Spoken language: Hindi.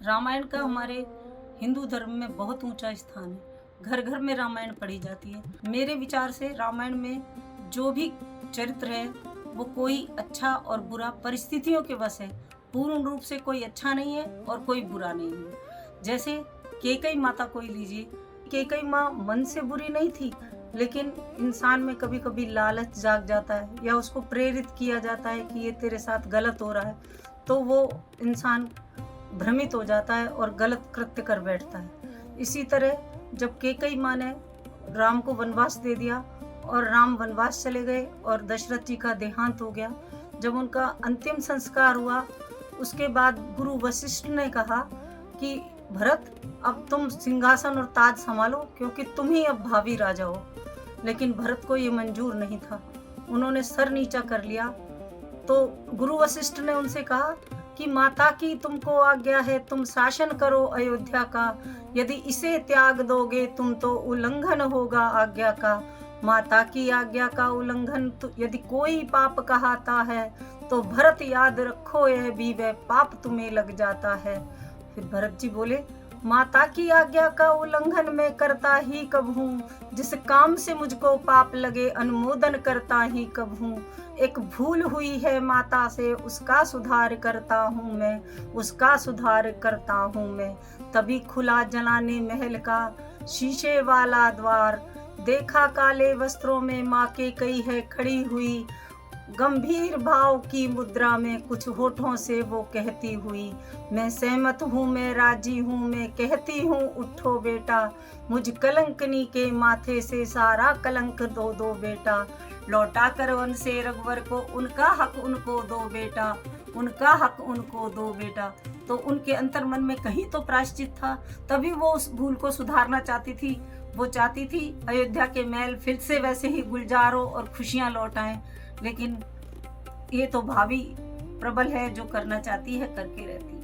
रामायण का हमारे हिंदू धर्म में बहुत ऊंचा स्थान है। घर घर में रामायण पढ़ी जाती है। मेरे विचार से रामायण में जो भी चरित्र है वो कोई अच्छा और बुरा परिस्थितियों के वश है। पूर्ण रूप से कोई अच्छा नहीं है और कोई बुरा नहीं है। जैसे कैकेयी माता को ही लीजिए। कैकेयी माँ मन से बुरी नहीं थी, लेकिन इंसान में कभी कभी लालच जाग जाता है या उसको प्रेरित किया जाता है कि ये तेरे साथ गलत हो रहा है, तो वो इंसान भ्रमित हो जाता है और गलत कृत्य कर बैठता है। इसी तरह जब कैकेयी माँ ने राम को वनवास दे दिया और राम वनवास चले गए और दशरथ जी का देहांत हो गया, जब उनका अंतिम संस्कार हुआ उसके बाद गुरु वशिष्ठ ने कहा कि भरत, अब तुम सिंहासन और ताज संभालो क्योंकि तुम ही अब भावी राजा हो। लेकिन भरत को ये मंजूर नहीं था। उन्होंने सर नीचा कर लिया। तो गुरु वशिष्ठ ने उनसे कहा कि माता की तुमको आज्ञा है, तुम शासन करो अयोध्या का। यदि इसे त्याग दोगे तुम तो उल्लंघन होगा आज्ञा का। माता की आज्ञा का उल्लंघन तो यदि कोई पाप कहता है तो भरत याद रखो यह भी वह पाप तुम्हें लग जाता है। फिर भरत जी बोले, माता की आज्ञा का उल्लंघन मैं करता ही कब हूँ, जिस काम से मुझको पाप लगे अनुमोदन करता ही कब हूँ। एक भूल हुई है माता से उसका सुधार करता हूँ मैं, उसका सुधार करता हूँ मैं। तभी खुला जलाने महल का शीशे वाला द्वार, देखा काले वस्त्रों में माँ कैकेयी है खड़ी हुई। गंभीर भाव की मुद्रा में कुछ होठों से वो कहती हुई, मैं सहमत हूँ, मैं राजी हूँ, मैं कहती हूँ उठो बेटा। मुझ कलंकनी के माथे से सारा कलंक दो दो बेटा। लौटा कर वन से रघुवर को उनका हक उनको दो बेटा, उनका हक उनको दो बेटा। तो उनके अंतर मन में कहीं तो प्रायश्चित था, तभी वो उस भूल को सुधारना चाहती थी। वो चाहती थी अयोध्या के महल फिर से वैसे ही गुलजारों और खुशियां लौट आएं। लेकिन ये तो भाभी प्रबल है, जो करना चाहती है करके रहती है।